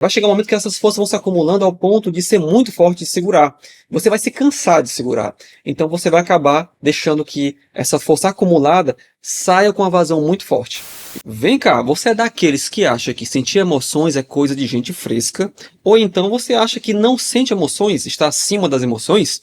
vai chegar um momento que essas forças vão se acumulando ao ponto de ser muito forte de segurar. Você vai se cansar de segurar. Então você vai acabar deixando que essa força acumulada saia com uma vazão muito forte. Vem cá, você é daqueles que acha que sentir emoções é coisa de gente fresca? Ou então você acha que não sente emoções, está acima das emoções?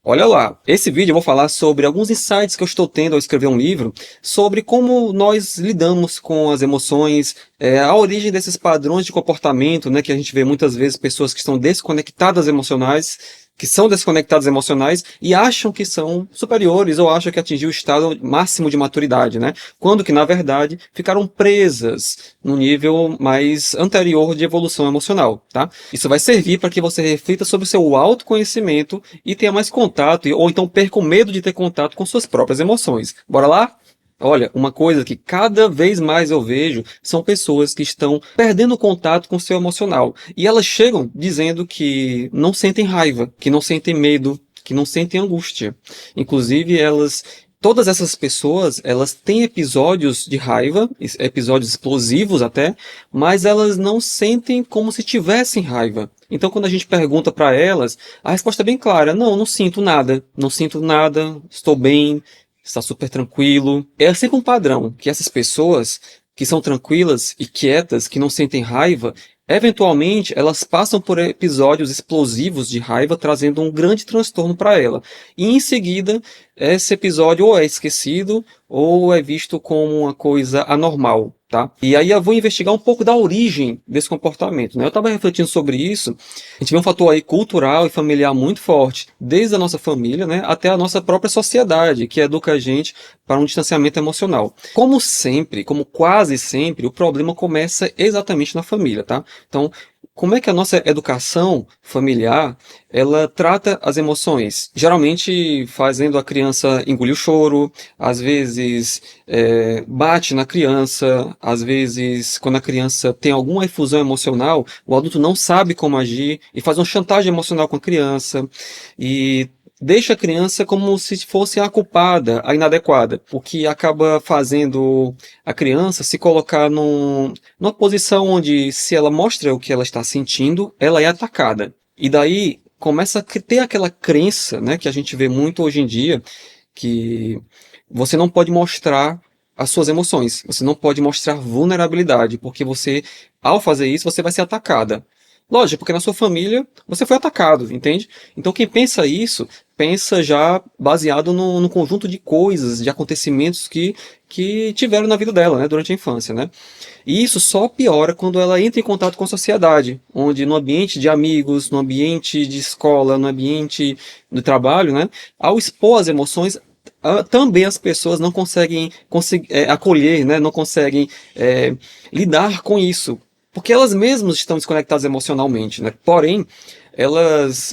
Olha lá, esse vídeo eu vou falar sobre alguns insights que eu estou tendo ao escrever um livro, sobre como nós lidamos com as emoções, a origem desses padrões de comportamento, né, que a gente vê muitas vezes pessoas que estão desconectadas emocionais, que são desconectadas emocionais e acham que são superiores ou acham que atingiu o estado máximo de maturidade, né? Quando que, na verdade, ficaram presas no nível mais anterior de evolução emocional, tá? Isso vai servir para que você reflita sobre o seu autoconhecimento e tenha mais contato, ou então perca o medo de ter contato com suas próprias emoções. Bora lá? Olha, uma coisa que cada vez mais eu vejo são pessoas que estão perdendo o contato com o seu emocional. E elas chegam dizendo que não sentem raiva, que não sentem medo, que não sentem angústia. Inclusive, todas essas pessoas, elas têm episódios de raiva, episódios explosivos até, mas elas não sentem como se tivessem raiva. Então, quando a gente pergunta para elas, a resposta é bem clara: não, não sinto nada, não sinto nada, estou bem, está super tranquilo. É sempre um padrão que essas pessoas que são tranquilas e quietas, que não sentem raiva, eventualmente elas passam por episódios explosivos de raiva, trazendo um grande transtorno para ela. E em seguida, esse episódio ou é esquecido ou é visto como uma coisa anormal, tá? E aí eu vou investigar um pouco da origem desse comportamento, né? Eu estava refletindo sobre isso. A gente vê um fator aí cultural e familiar muito forte, desde a nossa família, né, até a nossa própria sociedade, que educa a gente para um distanciamento emocional. Como sempre, como quase sempre, o problema começa exatamente na família, tá? Então, como é que a nossa educação familiar, ela trata as emoções? Geralmente fazendo a criança engolir o choro, às vezes bate na criança, às vezes quando a criança tem alguma efusão emocional, o adulto não sabe como agir e faz uma chantagem emocional com a criança e deixa a criança como se fosse a culpada, a inadequada, o que acaba fazendo a criança se colocar numa posição onde, se ela mostra o que ela está sentindo, ela é atacada. E daí começa a ter aquela crença, né, que a gente vê muito hoje em dia, que você não pode mostrar as suas emoções, você não pode mostrar vulnerabilidade, porque você, ao fazer isso, você vai ser atacada. Lógico, porque na sua família você foi atacado, entende? Então quem pensa isso, pensa já baseado no conjunto de coisas, de acontecimentos que tiveram na vida dela, né, durante a infância, né? E isso só piora quando ela entra em contato com a sociedade, onde no ambiente de amigos, no ambiente de escola, no ambiente do trabalho, né, ao expor as emoções, também as pessoas não conseguem acolher, né, não conseguem lidar com isso, porque elas mesmas estão desconectadas emocionalmente, né? Porém,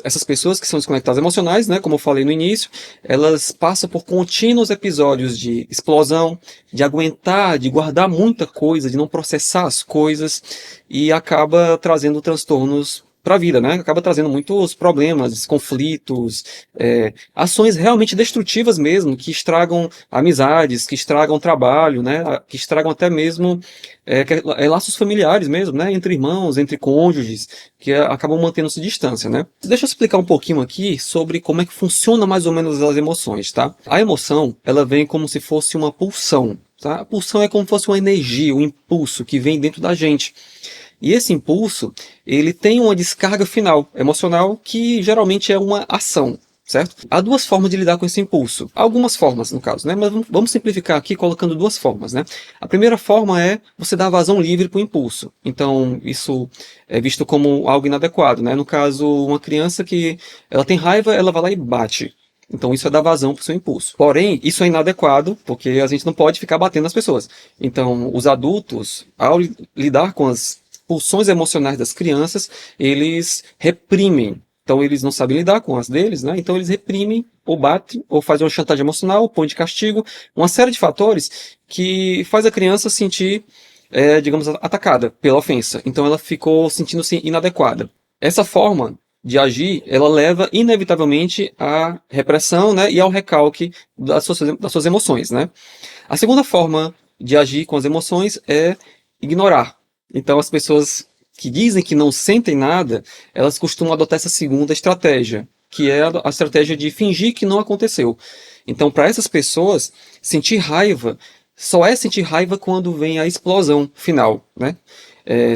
essas pessoas que são desconectadas emocionais, né, como eu falei no início, elas passam por contínuos episódios de explosão, de aguentar, de guardar muita coisa, de não processar as coisas e acaba trazendo transtornos para a vida, né? Acaba trazendo muitos problemas, conflitos, ações realmente destrutivas mesmo, que estragam amizades, que estragam trabalho, né? Que estragam até mesmo laços familiares mesmo, né? Entre irmãos, entre cônjuges, que acabam mantendo-se distância, né? Deixa eu explicar um pouquinho aqui sobre como é que funciona mais ou menos as emoções, tá? A emoção, ela vem como se fosse uma pulsão, tá? A pulsão é como se fosse uma energia, um impulso que vem dentro da gente. E esse impulso, ele tem uma descarga final emocional que geralmente é uma ação, certo? Há duas formas de lidar com esse impulso. Algumas formas, no caso, né? Mas vamos simplificar aqui colocando duas formas, né? A primeira forma é você dar vazão livre para o impulso. Então, isso é visto como algo inadequado, né? No caso, uma criança que ela tem raiva, ela vai lá e bate. Então isso é dar vazão para o seu impulso. Porém, isso é inadequado, porque a gente não pode ficar batendo nas pessoas. Então, os adultos, ao lidar com as pulsões emocionais das crianças, eles reprimem. Então eles não sabem lidar com as deles, né? Então eles reprimem, ou batem, ou fazem uma chantagem emocional, põem de castigo, uma série de fatores que faz a criança sentir, digamos, atacada pela ofensa. Então ela ficou sentindo-se inadequada. Essa forma de agir, ela leva inevitavelmente à repressão, né? E ao recalque das suas emoções, né? A segunda forma de agir com as emoções é ignorar. Então as pessoas que dizem que não sentem nada, elas costumam adotar essa segunda estratégia, que é a estratégia de fingir que não aconteceu. Então, para essas pessoas, sentir raiva só é sentir raiva quando vem a explosão final, né?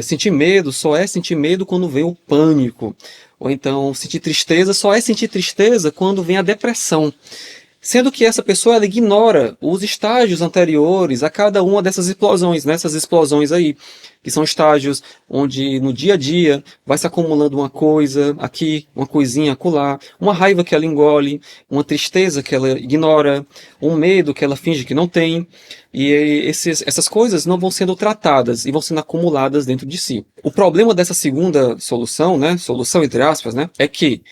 Sentir medo só é sentir medo quando vem o pânico. Ou então, sentir tristeza só é sentir tristeza quando vem a depressão. Sendo que essa pessoa ela ignora os estágios anteriores a cada uma dessas explosões, nessas explosões aí, que são estágios onde no dia a dia vai se acumulando uma coisa aqui, uma coisinha acolá, uma raiva que ela engole, uma tristeza que ela ignora, um medo que ela finge que não tem, e essas coisas não vão sendo tratadas e vão sendo acumuladas dentro de si. O problema dessa segunda solução, né, solução entre aspas, né, é que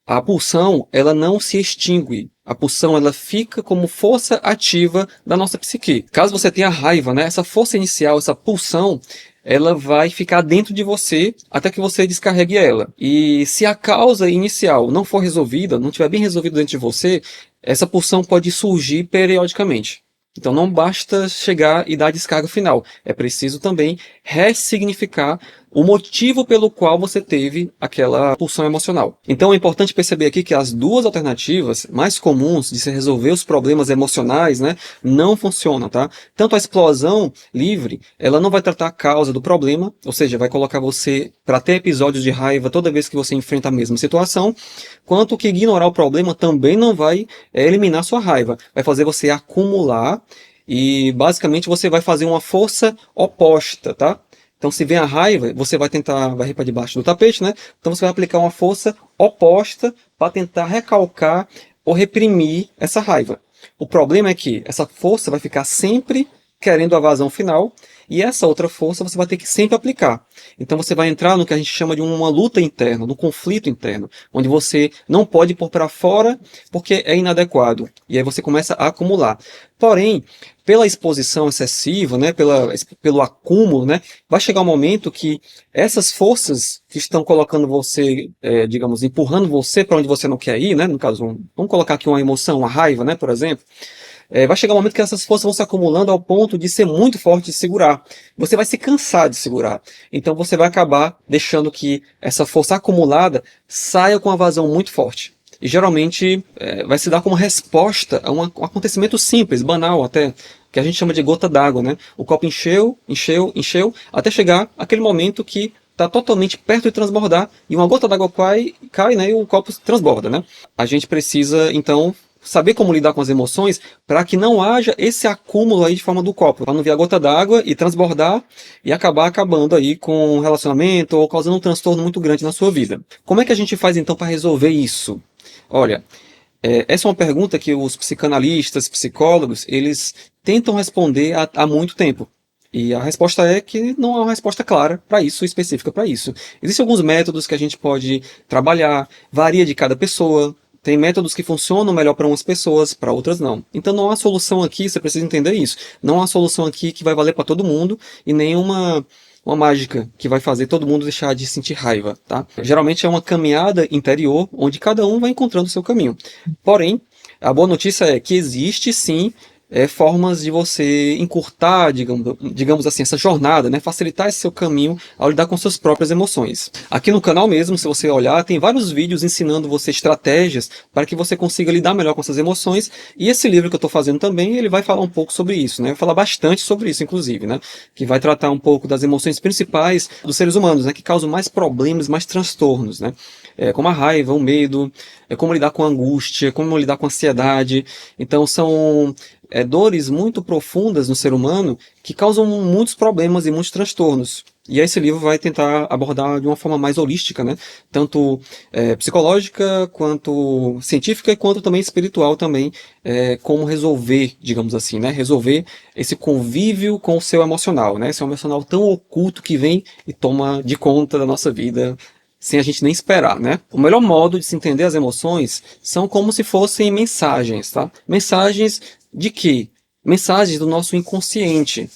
a pulsão, ela não se extingue. A pulsão, ela fica como força ativa da nossa psique. Caso você tenha raiva, né, essa força inicial, essa pulsão, ela vai ficar dentro de você até que você descarregue ela. E se a causa inicial não for resolvida, não estiver bem resolvida dentro de você, essa pulsão pode surgir periodicamente. Então não basta chegar e dar a descarga final. É preciso também ressignificar o motivo pelo qual você teve aquela pulsão emocional. Então é importante perceber aqui que as duas alternativas mais comuns de se resolver os problemas emocionais, né, não funcionam, tá? Tanto a explosão livre, ela não vai tratar a causa do problema, ou seja, vai colocar você para ter episódios de raiva toda vez que você enfrenta a mesma situação, quanto que ignorar o problema também não vai eliminar sua raiva, vai fazer você acumular e basicamente você vai fazer uma força oposta, tá? Então, se vem a raiva, você vai tentar varrer para debaixo do tapete, né? Então, você vai aplicar uma força oposta para tentar recalcar ou reprimir essa raiva. O problema é que essa força vai ficar sempre querendo a vazão final e essa outra força você vai ter que sempre aplicar. Então, você vai entrar no que a gente chama de uma luta interna, no conflito interno, onde você não pode pôr para fora porque é inadequado. E aí você começa a acumular. Porém, pela exposição excessiva, né, pelo acúmulo, né, vai chegar um momento que essas forças que estão colocando você, digamos, empurrando você para onde você não quer ir, né, no caso, vamos colocar aqui uma emoção, uma raiva, né, por exemplo, vai chegar um momento que essas forças vão se acumulando ao ponto de ser muito forte de segurar. Você vai se cansar de segurar. Então você vai acabar deixando que essa força acumulada saia com uma vazão muito forte. E geralmente vai se dar como resposta a um acontecimento simples, banal até, que a gente chama de gota d'água, né? O copo encheu, encheu, encheu, até chegar aquele momento que está totalmente perto de transbordar e uma gota d'água cai, né? E o copo transborda, né? A gente precisa, então, saber como lidar com as emoções para que não haja esse acúmulo aí de forma do copo, para não vir a gota d'água e transbordar e acabar acabando aí com um relacionamento ou causando um transtorno muito grande na sua vida. Como é que a gente faz então para resolver isso? Olha, essa é uma pergunta que os psicanalistas, psicólogos, eles tentam responder há muito tempo. E a resposta é que não há uma resposta clara para isso, específica para isso. Existem alguns métodos que a gente pode trabalhar, varia de cada pessoa. Tem métodos que funcionam melhor para umas pessoas, para outras não. Então não há solução aqui, você precisa entender isso. Não há solução aqui que vai valer para todo mundo e nenhuma uma mágica que vai fazer todo mundo deixar de sentir raiva, tá? Geralmente é uma caminhada interior onde cada um vai encontrando o seu caminho. Porém, a boa notícia é que existe sim formas de você encurtar, digamos assim, essa jornada, né? Facilitar esse seu caminho ao lidar com suas próprias emoções. Aqui no canal mesmo, se você olhar, tem vários vídeos ensinando você estratégias para que você consiga lidar melhor com essas emoções. E esse livro que eu estou fazendo também, ele vai falar um pouco sobre isso, né? Vai falar bastante sobre isso, inclusive, né? Que vai tratar um pouco das emoções principais dos seres humanos, né? Que causam mais problemas, mais transtornos, né? Como a raiva, o medo, como lidar com a angústia, como lidar com a ansiedade. Então são dores muito profundas no ser humano que causam muitos problemas e muitos transtornos. E esse livro vai tentar abordar de uma forma mais holística, né? Tanto psicológica, quanto científica, quanto também espiritual também, como resolver, digamos assim, né? Resolver esse convívio com o seu emocional, né? Esse emocional tão oculto que vem e toma de conta da nossa vida, sem a gente nem esperar, né? O melhor modo de se entender as emoções são como se fossem mensagens, tá? Mensagens de quê? Mensagens do nosso inconsciente.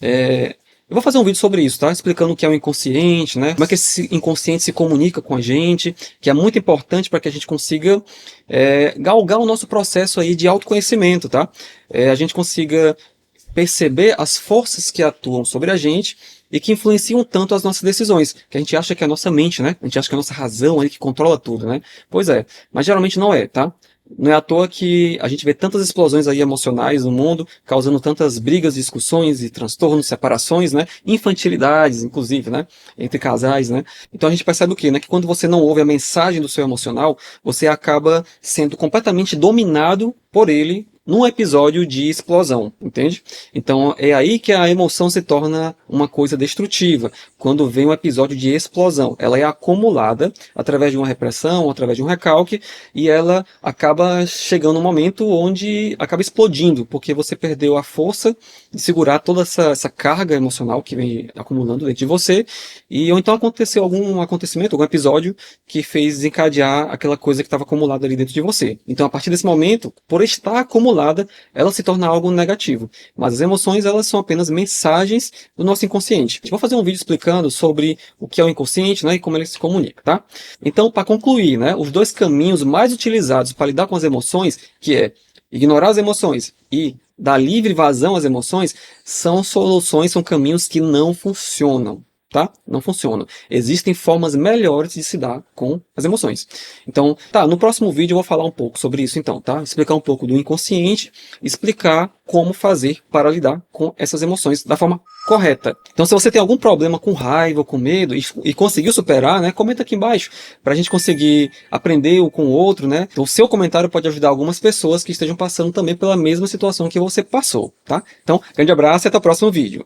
Eu vou fazer um vídeo sobre isso, tá? Explicando o que é o inconsciente, né? Como é que esse inconsciente se comunica com a gente, que é muito importante para que a gente consiga galgar o nosso processo aí de autoconhecimento, tá? A gente consiga perceber as forças que atuam sobre a gente e que influenciam tanto as nossas decisões, que a gente acha que é a nossa mente, né? A gente acha que é a nossa razão aí que controla tudo, né? Pois é, mas geralmente não é, tá? Não é à toa que a gente vê tantas explosões aí emocionais no mundo, causando tantas brigas, discussões e transtornos, separações, né? Infantilidades, inclusive, né? Entre casais, né? Então a gente percebe o quê? Né? Que quando você não ouve a mensagem do seu emocional, você acaba sendo completamente dominado por ele num episódio de explosão, entende? Então é aí que a emoção se torna uma coisa destrutiva, quando vem um episódio de explosão. Ela é acumulada através de uma repressão, através de um recalque, e ela acaba chegando um momento onde acaba explodindo, porque você perdeu a força de segurar toda essa carga emocional que vem acumulando dentro de você, ou então aconteceu algum acontecimento, algum episódio que fez desencadear aquela coisa que estava acumulada ali dentro de você. Então, a partir desse momento, por estar acumulada, ela se torna algo negativo. Mas as emoções, elas são apenas mensagens do nosso inconsciente. Eu vou fazer um vídeo explicando sobre o que é o inconsciente, né, e como ele se comunica, tá? Então, para concluir, né, os dois caminhos mais utilizados para lidar com as emoções, que é ignorar as emoções e dar livre vazão às emoções, são soluções, são caminhos que não funcionam. Tá? Não funciona. Existem formas melhores de se dar com as emoções. Então, tá, no próximo vídeo eu vou falar um pouco sobre isso então, tá? Explicar um pouco do inconsciente, explicar como fazer para lidar com essas emoções da forma correta. Então, se você tem algum problema com raiva, com medo e conseguiu superar, né, comenta aqui embaixo para a gente conseguir aprender um com o outro, né? Então, o seu comentário pode ajudar algumas pessoas que estejam passando também pela mesma situação que você passou, tá? Então, grande abraço e até o próximo vídeo.